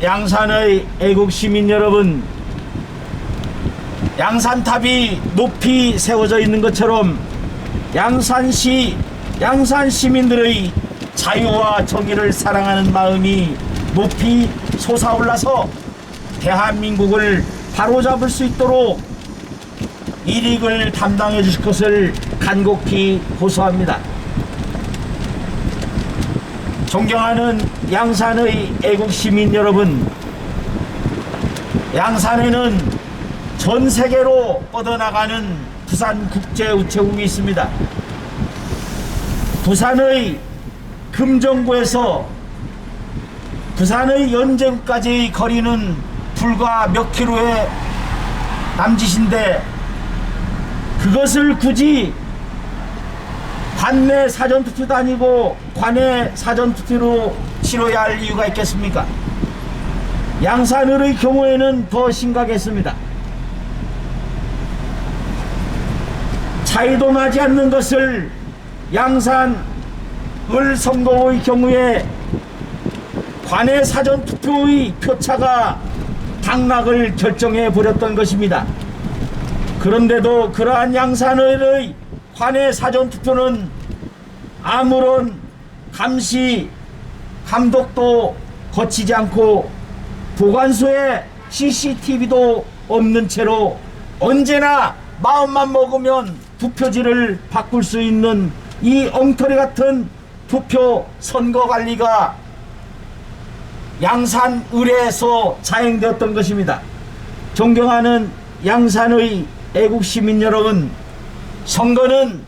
양산의 애국 시민 여러분, 양산탑이 높이 세워져 있는 것처럼 양산시, 양산 시민들의 자유와 정의를 사랑하는 마음이 높이 솟아올라서 대한민국을 바로잡을 수 있도록 일익을 담당해 주실 것을 간곡히 호소합니다. 존경하는 양산의 애국 시민 여러분, 양산에는 전 세계로 뻗어나가는 부산국제우체국이 있습니다. 부산의 금정구에서 부산의 연제구까지의 거리는 불과 몇 킬로의 남짓인데 그것을 굳이 관내 사전투표도 아니고 관내 사전투표로 치러야 할 이유가 있겠습니까? 양산을의 경우에는 더 심각했습니다. 차이도 나지 않는 것을 양산을 선거의 경우에 관내 사전투표의 표차가 당락을 결정해 버렸던 것입니다. 그런데도 그러한 양산의 관내 사전투표는 아무런 감시, 감독도 거치지 않고 보관소에 CCTV도 없는 채로 언제나 마음만 먹으면 투표지를 바꿀 수 있는 이 엉터리 같은 투표 선거 관리가 양산 의뢰에서 자행되었던 것입니다. 존경하는 양산의 애국 시민 여러분, 선거는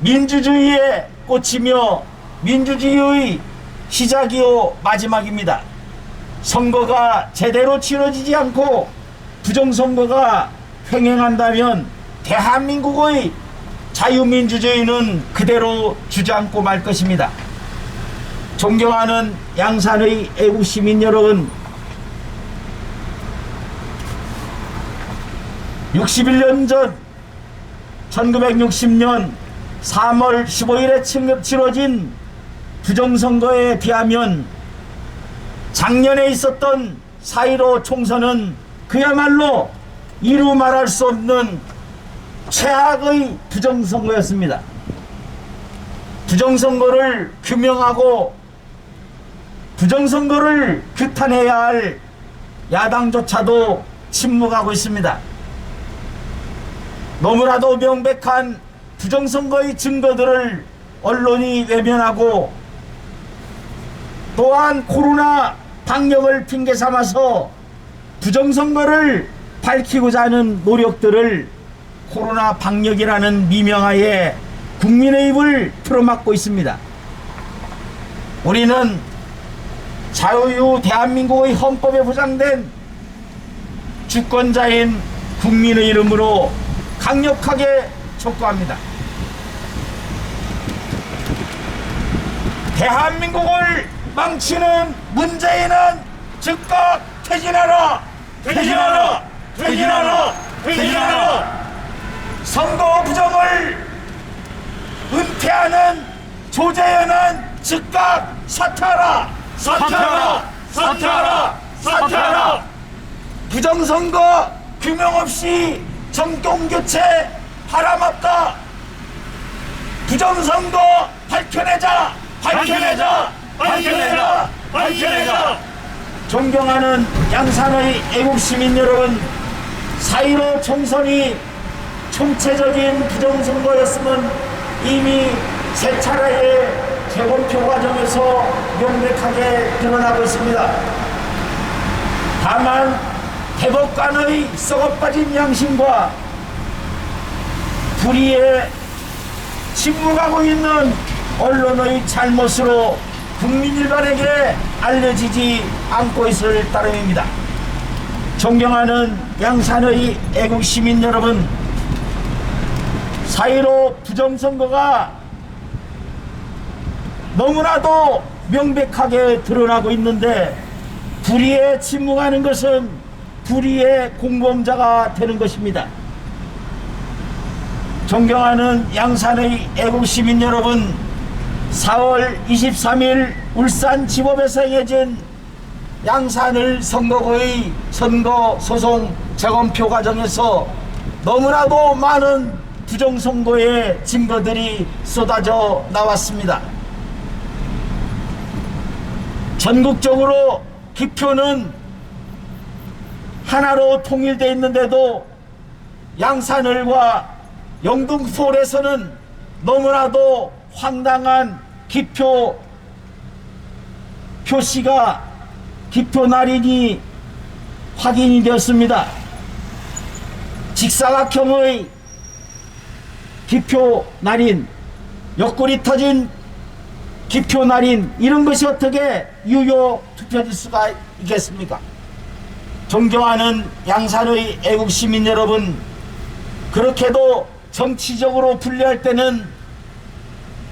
민주주의의 꽃이며 민주주의의 시작이요 마지막입니다. 선거가 제대로 치러지지 않고 부정선거가 횡행한다면 대한민국의 자유민주주의는 그대로 주저앉고 말 것입니다. 존경하는 양산의 애국 시민 여러분, 61년 전 1960년 3월 15일에 치러진 부정선거에 비하면 작년에 있었던 4.15 총선은 그야말로 이루 말할 수 없는 최악의 부정선거였습니다. 부정선거를 규명하고 부정선거를 규탄해야 할 야당조차도 침묵하고 있습니다. 너무나도 명백한 부정선거의 증거들을 언론이 외면하고 또한 코로나 방역을 핑계 삼아서 부정선거를 밝히고자 하는 노력들을 코로나 방역이라는 미명하에 국민의 입을 틀어막고 있습니다. 우리는 자유 대한민국의 헌법에 보장된 주권자인 국민의 이름으로 강력하게 촉구합니다. 대한민국을 망치는 문재인은 즉각 퇴진하라! 퇴진하라! 퇴진하라! 퇴진하라! 선거 부정을 은폐하는 조재현은 즉각 사퇴하라! 사퇴하라! 사퇴하라! 사퇴하라! 부정선거 규명 없이 정권교체 바람 없다! 부정선거 밝혀내자! 밝혀내자! 밝혀내자! 밝혀내자! 존경하는 양산의 애국시민 여러분, 4.15 총선이 총체적인 부정선거였으면 이미 세 차례의 재검표 과정에서 명백하게 드러나고 있습니다. 다만 대법관의 썩어빠진 양심과 불의에 침묵하고 있는 언론의 잘못으로 국민 일반에게 알려지지 않고 있을 따름입니다. 존경하는 양산의 애국 시민 여러분, 4.15 부정선거가 너무나도 명백하게 드러나고 있는데 불의에 침묵하는 것은 불의의 공범자가 되는 것입니다. 존경하는 양산의 애국 시민 여러분, 4월 23일 울산지법에서 행해진 양산을 선거구의 선거 소송 재검표 과정에서 너무나도 많은 부정선거의 증거들이 쏟아져 나왔습니다. 전국적으로 기표는 하나로 통일되어 있는데도 양산을과 영등포에서는 너무나도 황당한 기표 표시가 기표 날인이 확인이 되었습니다. 직사각형의 기표 날인, 옆구리 터진 기표 날인, 이런 것이 어떻게 유효 투표일 수가 있겠습니까? 존경하는 양산의 애국시민 여러분, 그렇게도 정치적으로 분리할 때는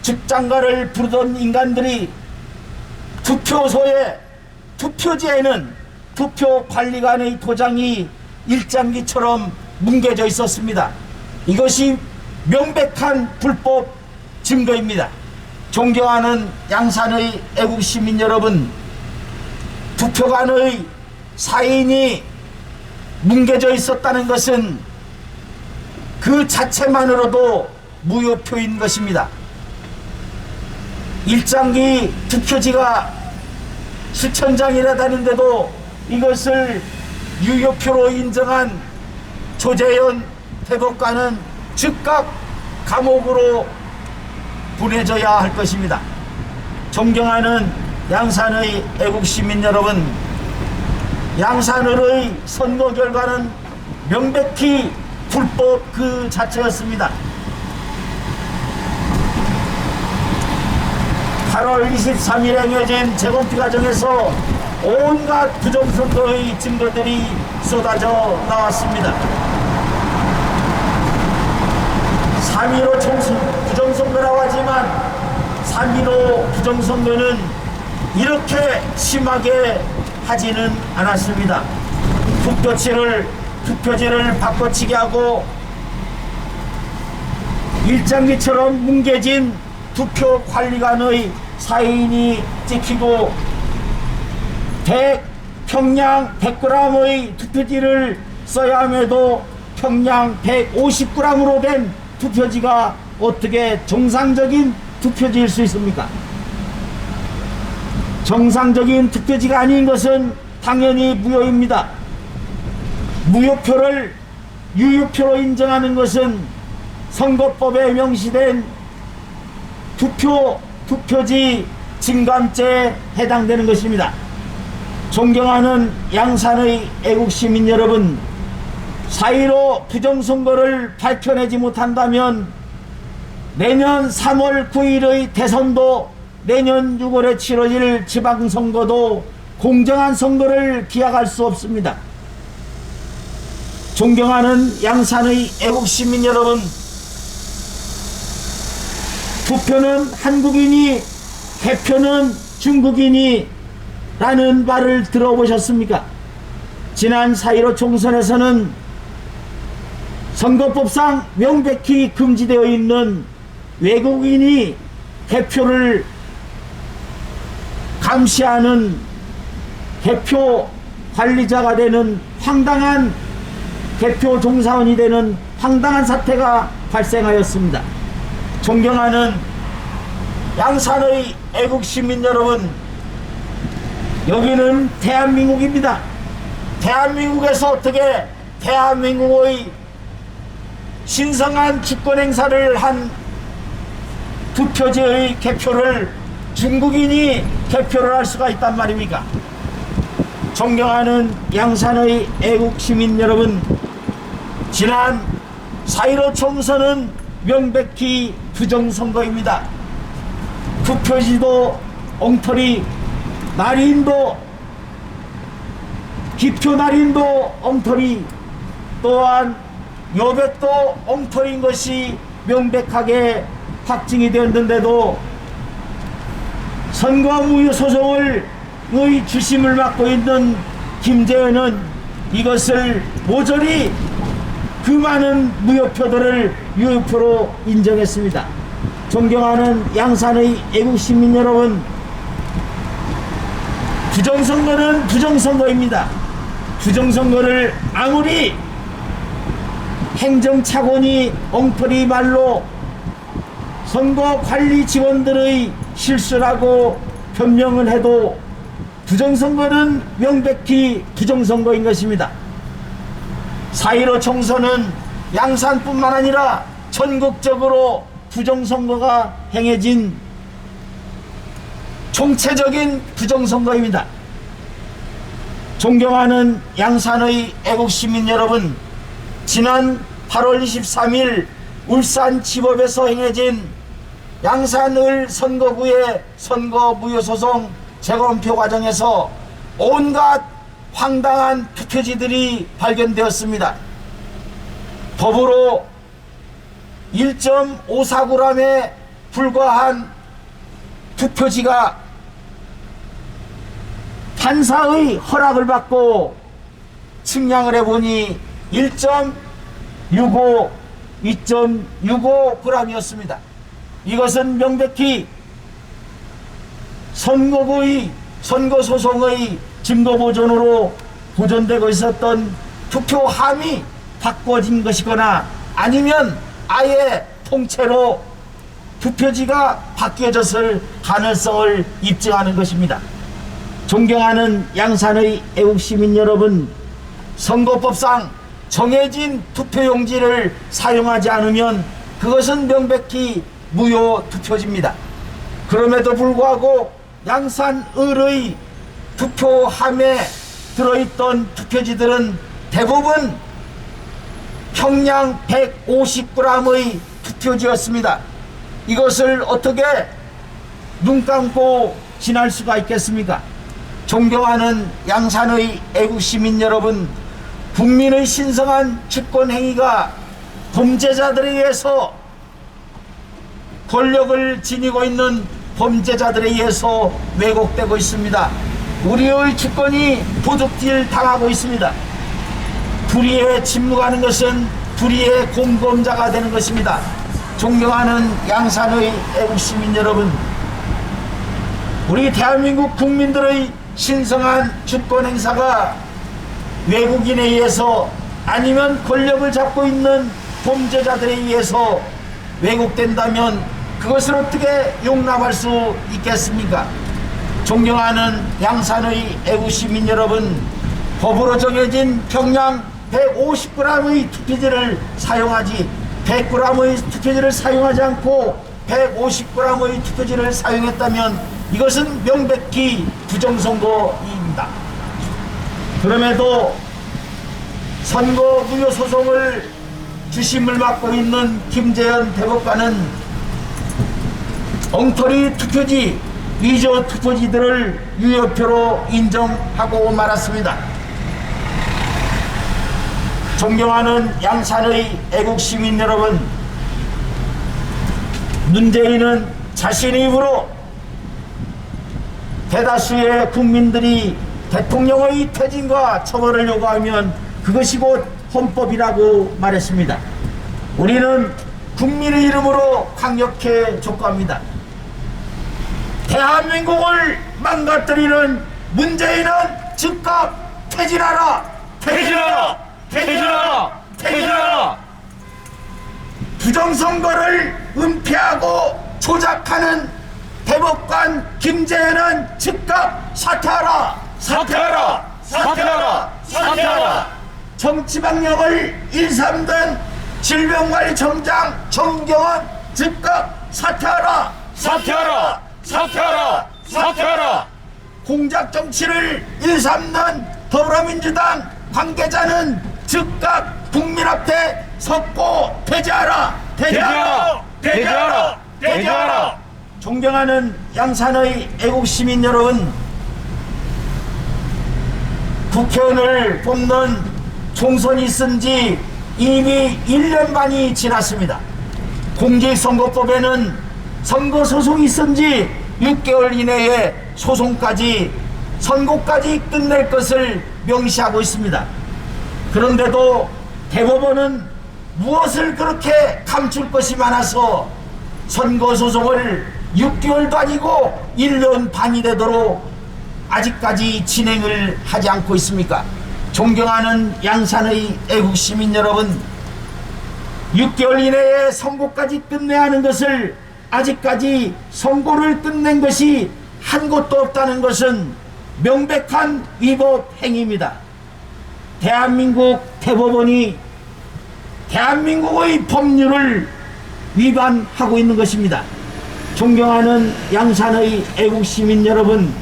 직장가를 부르던 인간들이 투표소에, 투표지에는 투표관리관의 도장이 일장기처럼 뭉개져 있었습니다. 이것이 명백한 불법 증거입니다. 존경하는 양산의 애국시민 여러분, 투표관의 사인이 뭉개져 있었다는 것은 그 자체만으로도 무효표인 것입니다. 일장기 투표지가 수천 장이나 되는데도 이것을 유효표로 인정한 조재현 대법관은 즉각 감옥으로 보내져야 할 것입니다. 존경하는 양산의 애국시민 여러분, 양산을의 선거 결과는 명백히 불법 그 자체였습니다. 8월 23일에 행해진 재검표 과정에서 온갖 부정선거의 증거들이 쏟아져 나왔습니다. 3.15 부정선거라고 하지만 3.15 부정선거는 이렇게 심하게 하지는 않았습니다. 투표지를 바꿔치기 하고 일장기처럼 뭉개진 투표관리관의 사인이 찍히고 평양 100g의 투표지를 써야 함에도 평양 150g으로 된 투표지가 어떻게 정상적인 투표지일 수 있습니까? 정상적인 투표지가 아닌 것은 당연히 무효입니다. 무효표를 유효표로 인정하는 것은 선거법에 명시된 투표지 증감죄에 해당되는 것입니다. 존경하는 양산의 애국시민 여러분, 4.15 부정선거를 밝혀내지 못한다면 내년 3월 9일의 대선도, 내년 6월에 치러질 지방선거도 공정한 선거를 기약할 수 없습니다. 존경하는 양산의 애국시민 여러분, 투표는 한국인이, 개표는 중국인이 라는 말을 들어보셨습니까? 지난 4.15 총선에서는 선거법상 명백히 금지되어 있는 외국인이 개표를 감시하는 개표 관리자가 되는 황당한, 개표 종사원이 되는 황당한 사태가 발생하였습니다. 존경하는 양산의 애국시민 여러분, 여기는 대한민국입니다. 대한민국에서 어떻게 대한민국의 신성한 주권행사를 한 투표지의 개표를 중국인이 개표를 할 수가 있단 말입니까? 존경하는 양산의 애국시민 여러분, 지난 4.15 총선은 명백히 부정선거입니다. 투표지도 엉터리, 날인도, 기표 날인도 엉터리, 또한 여백도 엉터리인 것이 명백하게 확증이 되었는데도 선거무효 소송의 주심을 맡고 있는 김재현은 이것을 모조리 그 많은 무효표들을 유효표로 인정했습니다. 존경하는 양산의 애국시민 여러분, 부정선거는 부정선거입니다. 부정선거를 아무리 행정차관이 엉터리 말로 선거관리 직원들의 실수라고 변명을 해도 부정선거는 명백히 부정선거인 것입니다. 4.15 총선은 양산뿐만 아니라 전국적으로 부정선거가 행해진 총체적인 부정선거입니다. 존경하는 양산의 애국시민 여러분, 지난 8월 23일 울산지법에서 행해진 양산을 선거구의 선거무효소송 재검표 과정에서 온갖 황당한 투표지들이 발견되었습니다. 더불어 1.549g에 불과한 투표지가 판사의 허락을 받고 측량을 해보니 1.65, 2.65g이었습니다. 이것은 명백히 선거소송의 증거보존으로 보존되고 있었던 투표함이 바꿔진 것이거나 아니면 아예 통째로 투표지가 바뀌어졌을 가능성을 입증하는 것입니다. 존경하는 양산의 애국시민 여러분, 선거법상 정해진 투표용지를 사용하지 않으면 그것은 명백히 무효 투표지입니다. 그럼에도 불구하고 양산을의 투표함에 들어있던 투표지들은 대부분 평양 150g의 투표지였습니다. 이것을 어떻게 눈 감고 지날 수가 있겠습니까? 존경하는 양산의 애국시민 여러분, 국민의 신성한 주권행위가 범죄자들에 의해서, 권력을 지니고 있는 범죄자들에 의해서 왜곡되고 있습니다. 우리의 주권이 도둑질 당하고 있습니다. 불의에 침묵하는 것은 불의의 공범자가 되는 것입니다. 존경하는 양산의 애국시민 여러분, 우리 대한민국 국민들의 신성한 주권행사가 외국인에 의해서 아니면 권력을 잡고 있는 범죄자들에 의해서 왜곡된다면 그것을 어떻게 용납할 수 있겠습니까? 존경하는 양산의 애국시민 여러분, 법으로 정해진 평양 150g의 투표지를 사용하지 100g의 투표지를 사용하지 않고 150g의 투표지를 사용했다면 이것은 명백히 부정선거입니다. 그럼에도 선거무효 소송을 주심을 맡고 있는 김재현 대법관은 엉터리 투표지, 위조 투표지들을 유효표로 인정하고 말았습니다. 존경하는 양산의 애국시민 여러분, 문재인은 자신의 입으로 대다수의 국민들이 대통령의 퇴진과 처벌을 요구하면 그것이 곧 헌법이라고 말했습니다. 우리는 국민의 이름으로 강력히 촉구합니다. 대한민국을 망가뜨리는 문재인은 즉각 퇴진하라! 퇴진하라! 퇴진하라! 퇴진하라! 부정선거를 은폐하고 조작하는 대법관 김재현은 즉각 사퇴하라! 사퇴하라! 사퇴하라! 사퇴하라! 정치방역을 일삼던 질병관리청장 정경원 즉각 사퇴하라! 사퇴하라! 사퇴하라! 사퇴하라! 공작정치를 일삼는 더불어민주당 관계자는 즉각 국민 앞에 섰고 퇴진하라! 퇴진하라! 퇴진하라! 퇴진하라! 존경하는 양산의 애국시민 여러분, 국회의원을 뽑는 총선이 있은 지 이미 1년 반이 지났습니다. 공직선거법에는 선거소송이 있은 지 6개월 이내에 소송까지, 선고까지 끝낼 것을 명시하고 있습니다. 그런데도 대법원은 무엇을 그렇게 감출 것이 많아서 선거소송을 6개월도 아니고 1년 반이 되도록 아직까지 진행을 하지 않고 있습니까? 존경하는 양산의 애국 시민 여러분, 6개월 이내에 선고까지 끝내야 하는 것을 아직까지 선고를 끝낸 것이 한 곳도 없다는 것은 명백한 위법 행위입니다. 대한민국 대법원이 대한민국의 법률을 위반하고 있는 것입니다. 존경하는 양산의 애국시민 여러분,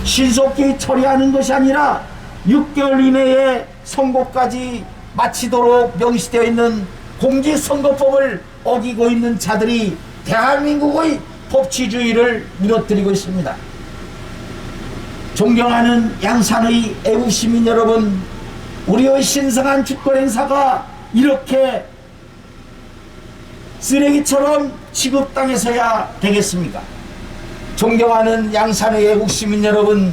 신속히 처리하는 것이 아니라 6개월 이내에 선고까지 마치도록 명시되어 있는 공직선거법을 어기고 있는 자들이 대한민국의 법치주의를 무너뜨리고 있습니다. 존경하는 양산의 애국시민 여러분, 우리의 신성한 주권행사가 이렇게 쓰레기처럼 취급당해서야 되겠습니까? 존경하는 양산의 애국시민 여러분,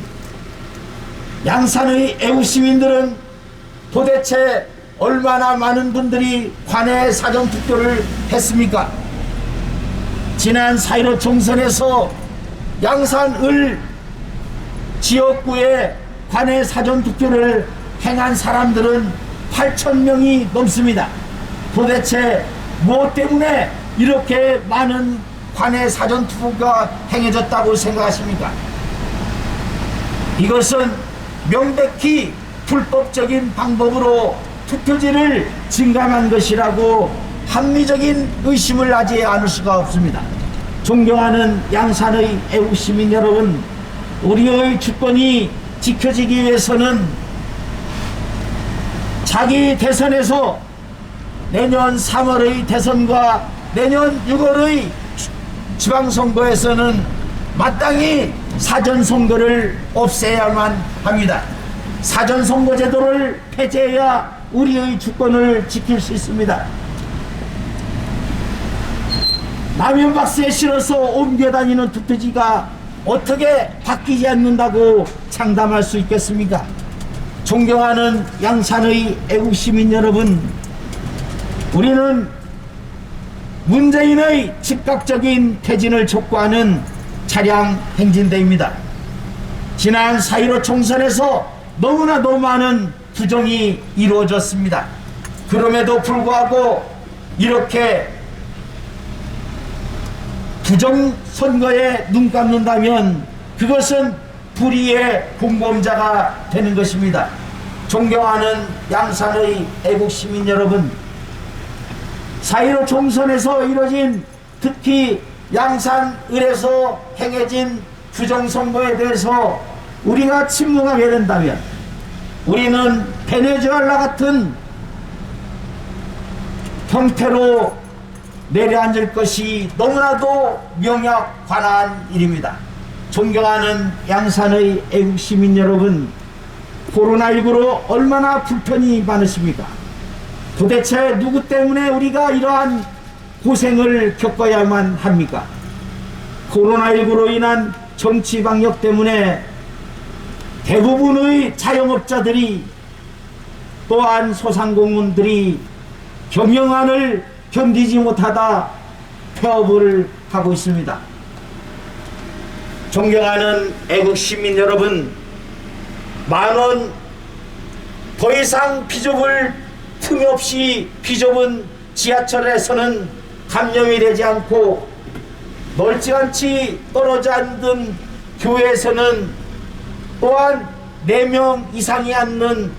양산의 애국시민들은 도대체 얼마나 많은 분들이 관내 사전투표를 했습니까? 지난 4.15 총선에서 양산을 지역구에 관내 사전투표를 행한 사람들은 8,000명이 넘습니다. 도대체 무엇 때문에 이렇게 많은 관내 사전투표가 행해졌다고 생각하십니까? 이것은 명백히 불법적인 방법으로 투표지를 증감한 것이라고 합리적인 의심을 하지 않을 수가 없습니다. 존경하는 양산의 애국시민 여러분, 우리의 주권이 지켜지기 위해서는 자기 대선에서 내년 3월의 대선과 내년 6월의 지방선거에서는 마땅히 사전선거를 없애야만 합니다. 사전선거 제도를 폐지해야 우리의 주권을 지킬 수 있습니다. 라면 박스에 실어서 옮겨 다니는 투표지가 어떻게 바뀌지 않는다고 장담할 수 있겠습니까? 존경하는 양산의 애국시민 여러분, 우리는 문재인의 즉각적인 퇴진을 촉구하는 차량 행진대입니다. 지난 4.15 총선에서 너무나도 많은 부정이 이루어졌습니다. 그럼에도 불구하고 이렇게 부정선거에 눈 감는다면 그것은 불의의 공범자가 되는 것입니다. 존경하는 양산의 애국시민 여러분, 4.15 총선에서 이뤄진, 특히 양산을에서 행해진 부정선거에 대해서 우리가 침묵하게 된다면 우리는 베네수엘라 같은 형태로 내려앉을 것이 너무나도 명약관한 일입니다. 존경하는 양산의 애국시민 여러분, 코로나19로 얼마나 불편이 많으십니까? 도대체 누구 때문에 우리가 이러한 고생을 겪어야만 합니까? 코로나19로 인한 정치 방역 때문에 대부분의 자영업자들이, 또한 소상공인들이 경영안을 견디지 못하다 폐업을 하고 있습니다. 존경하는 애국시민 여러분, 만원 더 이상 비좁을 틈이 없이 비좁은 지하철에서는 감염이 되지 않고, 멀찌감치 떨어져 앉은 교회에서는 또한 4명 이상이 앉는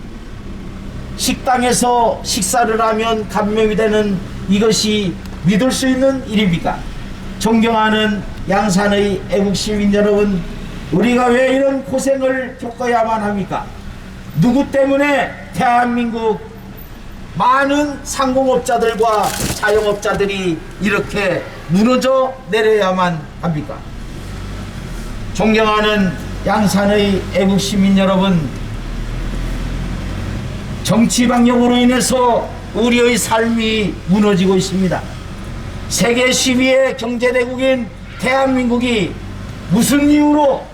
식당에서 식사를 하면 감염이 되는, 이것이 믿을 수 있는 일입니까? 존경하는 양산의 애국시민 여러분, 우리가 왜 이런 고생을 겪어야만 합니까? 누구 때문에 대한민국 많은 상공업자들과 자영업자들이 이렇게 무너져 내려야만 합니까? 존경하는 양산의 애국시민 여러분, 정치방역으로 인해서 우리의 삶이 무너지고 있습니다. 세계 10위의 경제대국인 대한민국이 무슨 이유로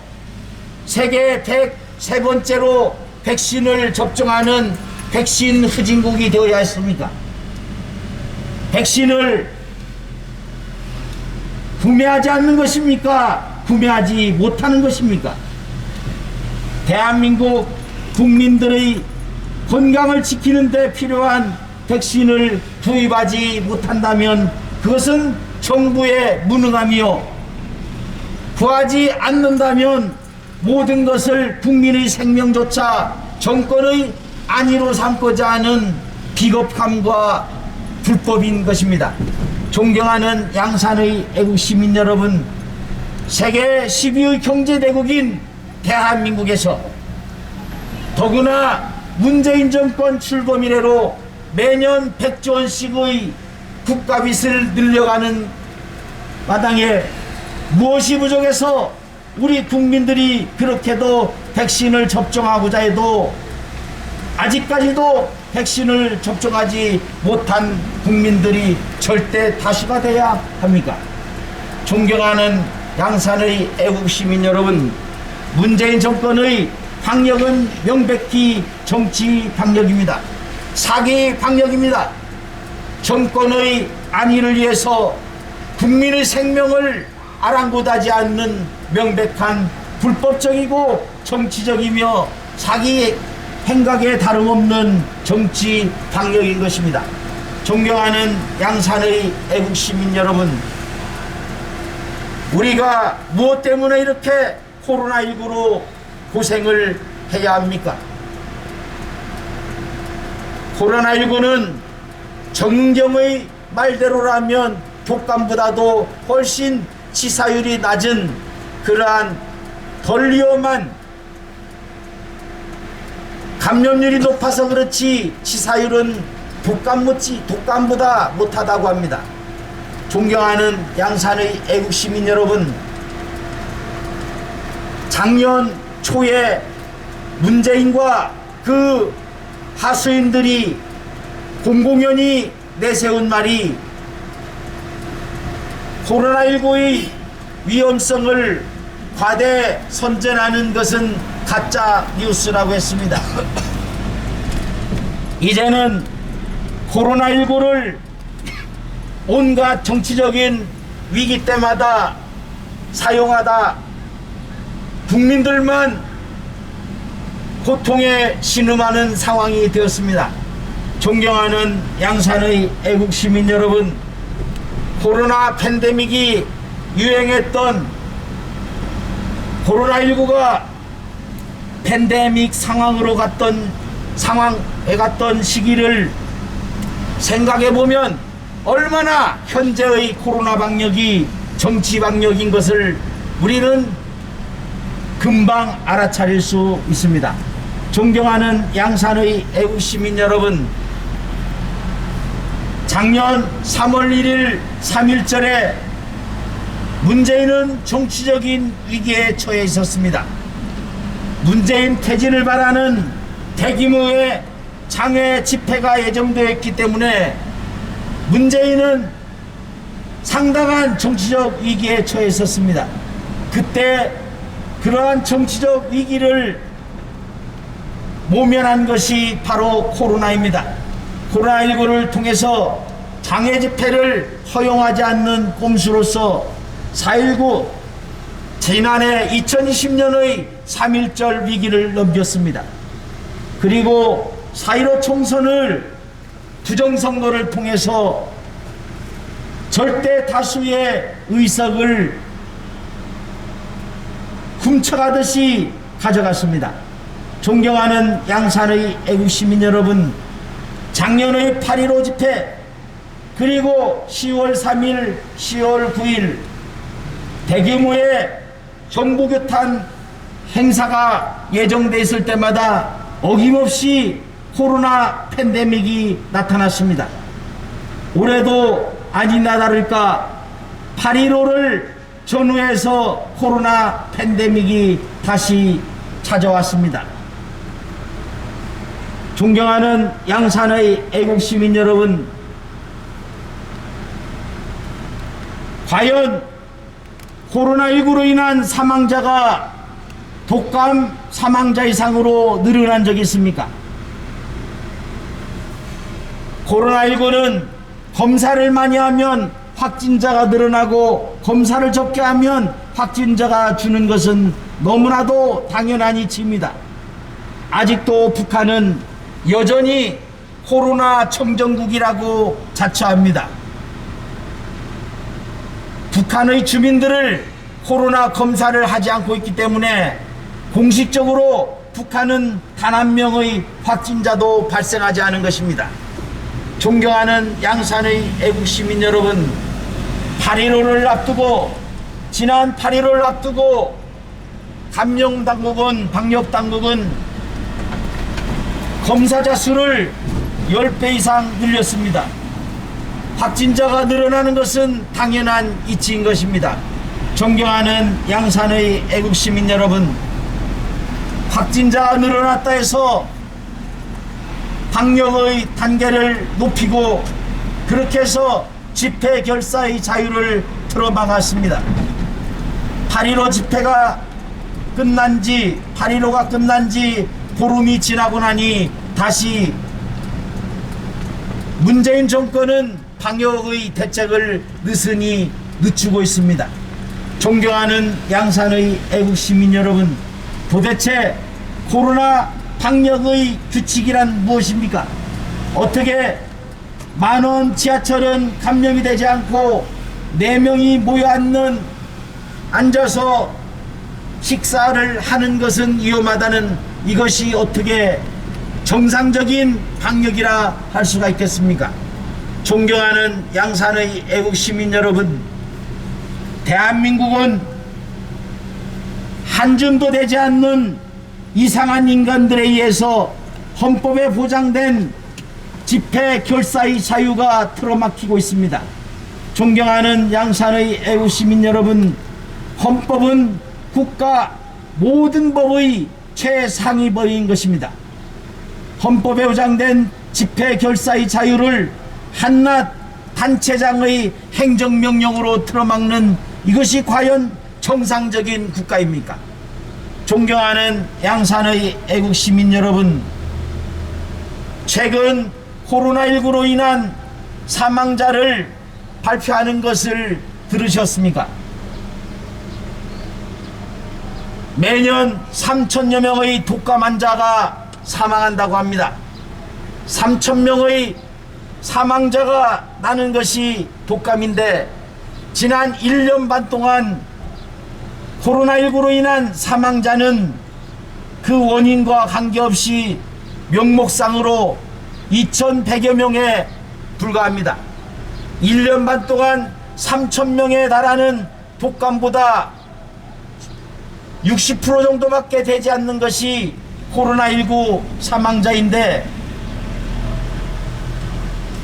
세계 103번째로 백신을 접종하는 백신 후진국이 되어야 했습니까? 백신을 구매하지 않는 것입니까? 구매하지 못하는 것입니까? 대한민국 국민들의 건강을 지키는 데 필요한 백신을 구입하지 못한다면 그것은 정부의 무능함이요, 구하지 않는다면 모든 것을 국민의 생명조차 정권의 안위로 삼고자 하는 비겁함과 불법인 것입니다. 존경하는 양산의 애국시민 여러분, 세계 10위의 경제대국인 대한민국에서 더구나 문재인 정권 출범 이래로 매년 100조 원씩의 국가빚을 늘려가는 마당에 무엇이 부족해서 우리 국민들이 그렇게도 백신을 접종하고자 해도 아직까지도 백신을 접종하지 못한 국민들이 절대 다수가 돼야 합니까? 존경하는 양산의 애국시민 여러분, 문재인 정권의 방역은 명백히 정치 방역입니다. 사기 방역입니다. 정권의 안위를 위해서 국민의 생명을 아랑곳하지 않는 명백한 불법적이고 정치적이며 사기 행각에 다름없는 정치 방역인 것입니다. 존경하는 양산의 애국시민 여러분, 우리가 무엇 때문에 이렇게 코로나19로 고생을 해야 합니까? 코로나19는 정경의 말대로라면 독감보다도 훨씬 치사율이 낮은 그러한 덜 위험한, 감염률이 높아서 그렇지 치사율은 독감보다 못하다고 합니다. 존경하는 양산의 애국시민 여러분, 작년 초에 문재인과 그 하수인들이 공공연히 내세운 말이 코로나19의 위험성을 과대 선전하는 것은 가짜 뉴스라고 했습니다. 이제는 코로나19를 온갖 정치적인 위기 때마다 사용하다 국민들만 고통에 신음하는 상황이 되었습니다. 존경하는 양산의 애국시민 여러분, 코로나 팬데믹이 유행했던 코로나19가 팬데믹 상황에 갔던 시기를 생각해보면 얼마나 현재의 코로나 방역이 정치 방역인 것을 우리는 금방 알아차릴 수 있습니다. 존경하는 양산의 애국시민 여러분, 작년 3월 1일 3.1절에 문재인은 정치적인 위기에 처해 있었습니다. 문재인 퇴진을 바라는 대규모의 장외 집회가 예정되어 있기 때문에 문재인은 상당한 정치적 위기에 처해 있었습니다. 그때 그러한 정치적 위기를 모면한 것이 바로 코로나입니다. 코로나19를 통해서 장외 집회를 허용하지 않는 꼼수로서 4.19 지난해 2020년의 3.1절 위기를 넘겼습니다. 그리고 4.15 총선을 부정선거를 통해서 절대 다수의 의석을 훔쳐가듯이 가져갔습니다. 존경하는 양산의 애국시민 여러분, 작년의 8.15 집회 그리고 10월 3일, 10월 9일 대규모의 정부규탄 행사가 예정돼 있을 때마다 어김없이 코로나 팬데믹이 나타났습니다. 올해도 아니나 다를까 8.15를 전후해서 코로나 팬데믹이 다시 찾아왔습니다. 존경하는 양산의 애국시민 여러분, 과연 코로나19로 인한 사망자가 독감 사망자 이상으로 늘어난 적이 있습니까? 코로나19는 검사를 많이 하면 확진자가 늘어나고 검사를 적게 하면 확진자가 주는 것은 너무나도 당연한 이치입니다. 아직도 북한은 여전히 코로나 청정국이라고 자처합니다. 북한의 주민들을 코로나 검사를 하지 않고 있기 때문에 공식적으로 북한은 단 한 명의 확진자도 발생하지 않은 것입니다. 존경하는 양산의 애국시민 여러분, 8.15를 앞두고 지난 8.15를 앞두고 감염당국은 방역당국은 검사자 수를 10배 이상 늘렸습니다. 확진자가 늘어나는 것은 당연한 이치인 것입니다. 존경하는 양산의 애국시민 여러분, 확진자가 늘어났다 해서 방역의 단계를 높이고 그렇게 해서 집회 결사의 자유를 틀어막았습니다. 8.15 집회가 끝난 지 8.15가 끝난 지 보름이 지나고 나니 다시 문재인 정권은 방역의 대책을 느슨히 늦추고 있습니다. 존경하는 양산의 애국시민 여러분, 도대체 코로나 방역의 규칙이란 무엇입니까? 어떻게 만원 지하철은 감염이 되지 않고 4명이 모여 앉아서 식사를 하는 것은 위험하다는 이것이 어떻게 정상적인 방역이라 할 수가 있겠습니까? 존경하는 양산의 애국시민 여러분, 대한민국은 한 줌도 되지 않는 이상한 인간들에 의해서 헌법에 보장된 집회 결사의 자유가 틀어막히고 있습니다. 존경하는 양산의 애국시민 여러분, 헌법은 국가 모든 법의 최상위 법인 것입니다. 헌법에 보장된 집회 결사의 자유를 한낱 단체장의 행정명령으로 틀어막는 이것이 과연 정상적인 국가입니까? 존경하는 양산의 애국시민 여러분, 최근 코로나19로 인한 사망자를 발표하는 것을 들으셨습니까? 매년 3천여 명의 독감 환자가 사망한다고 합니다. 3,000명의 사망자가 나는 것이 독감인데 지난 1년 반 동안 코로나19로 인한 사망자는 그 원인과 관계없이 명목상으로 2,100여 명에 불과합니다. 1년 반 동안 3,000명에 달하는 독감보다 60% 정도밖에 되지 않는 것이 코로나19 사망자인데,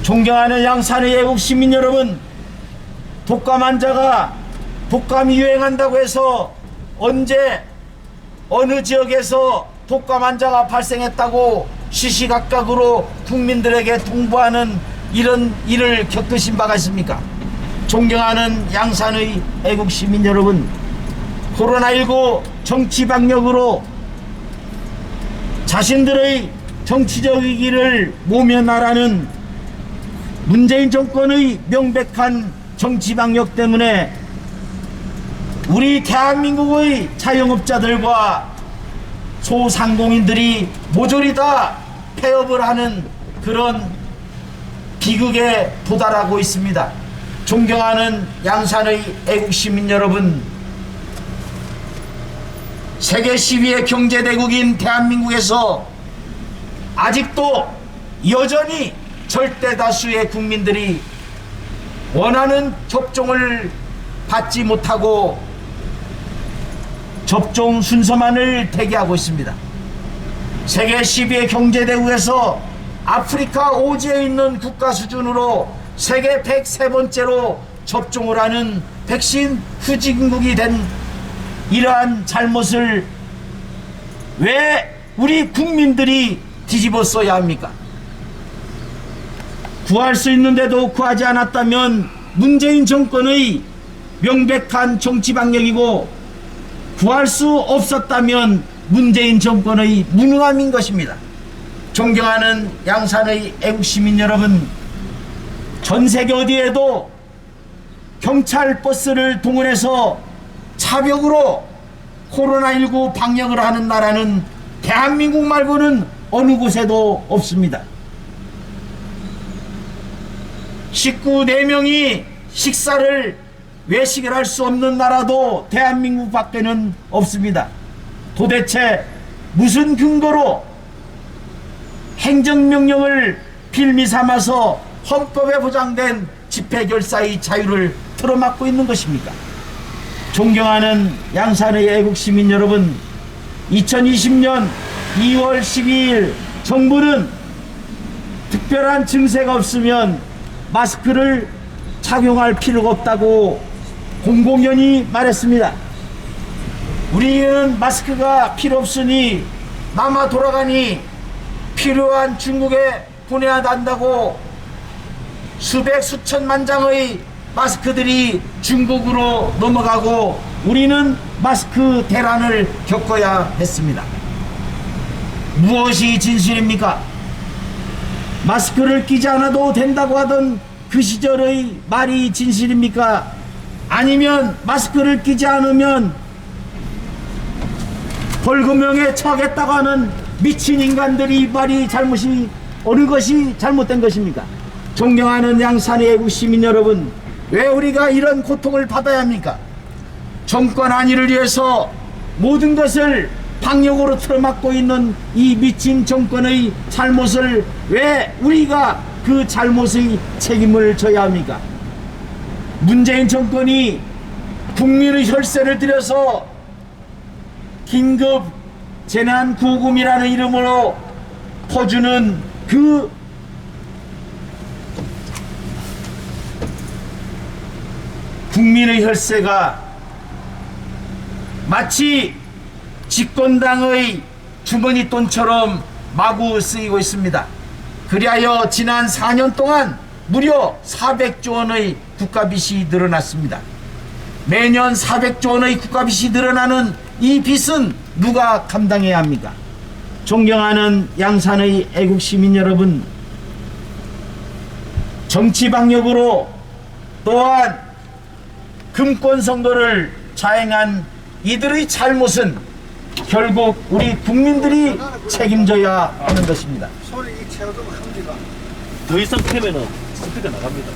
존경하는 양산의 애국시민 여러분, 독감 환자가 독감이 유행한다고 해서 언제 어느 지역에서 독감 환자가 발생했다고 시시각각으로 국민들에게 통보하는 이런 일을 겪으신 바가 있습니까? 존경하는 양산의 애국시민 여러분, 코로나19 정치방역으로 자신들의 정치적 이익을 모면하라는 문재인 정권의 명백한 정치방역 때문에 우리 대한민국의 자영업자들과 소상공인들이 모조리 다 폐업을 하는 그런 비극에 도달하고 있습니다. 존경하는 양산의 애국시민 여러분, 세계 10위의 경제대국인 대한민국에서 아직도 여전히 절대 다수의 국민들이 원하는 접종을 받지 못하고 접종 순서만을 대기하고 있습니다. 세계 10위의 경제대국에서 아프리카 오지에 있는 국가 수준으로 세계 103번째로 접종을 하는 백신 후진국이 된 이러한 잘못을 왜 우리 국민들이 뒤집어 써야 합니까? 구할 수 있는데도 구하지 않았다면 문재인 정권의 명백한 정치방역이고, 구할 수 없었다면 문재인 정권의 무능함인 것입니다. 존경하는 양산의 애국시민 여러분, 전 세계 어디에도 경찰 버스를 동원해서 차벽으로 코로나19 방역을 하는 나라는 대한민국 말고는 어느 곳에도 없습니다. 식구 4명이 식사를 외식을 할 수 없는 나라도 대한민국 밖에는 없습니다. 도대체 무슨 근거로 행정명령을 빌미 삼아서 헌법에 보장된 집회결사의 자유를 틀어막고 있는 것입니까? 존경하는 양산의 애국시민 여러분, 2020년 2월 12일 정부는 특별한 증세가 없으면 마스크를 착용할 필요가 없다고 공공연히 말했습니다. 우리는 마스크가 필요 없으니 남아 돌아가니 필요한 중국에 보내야 한다고 수백 수천만 장의 마스크들이 중국으로 넘어가고 우리는 마스크 대란을 겪어야 했습니다. 무엇이 진실입니까? 마스크를 끼지 않아도 된다고 하던 그 시절의 말이 진실입니까? 아니면 마스크를 끼지 않으면 벌금형에 처하겠다고 하는 미친 인간들이 말이 어느 것이 잘못된 것입니까? 존경하는 양산의 애국 시민 여러분, 왜 우리가 이런 고통을 받아야 합니까? 정권 안위를 위해서 모든 것을 방역으로 틀어막고 있는 이 미친 정권의 잘못을 왜 우리가 그 잘못의 책임을 져야 합니까? 문재인 정권이 국민의 혈세를 들여서 긴급 재난구호금이라는 이름으로 퍼주는 그 국민의 혈세가 마치 집권당의 주머니 돈처럼 마구 쓰이고 있습니다. 그리하여 지난 4년 동안 무려 400조 원의 국가빚이 늘어났습니다. 매년 400조 원의 국가빚이 늘어나는 이 빚은 누가 감당해야 합니까? 존경하는 양산의 애국시민 여러분, 정치방역으로 또한 금권선거를 자행한 이들의 잘못은 결국 우리 국민들이 책임져야 하는 것입니다. 소리 이 채워도 합니다. 더 이상 패면은 스피커 나갑니다.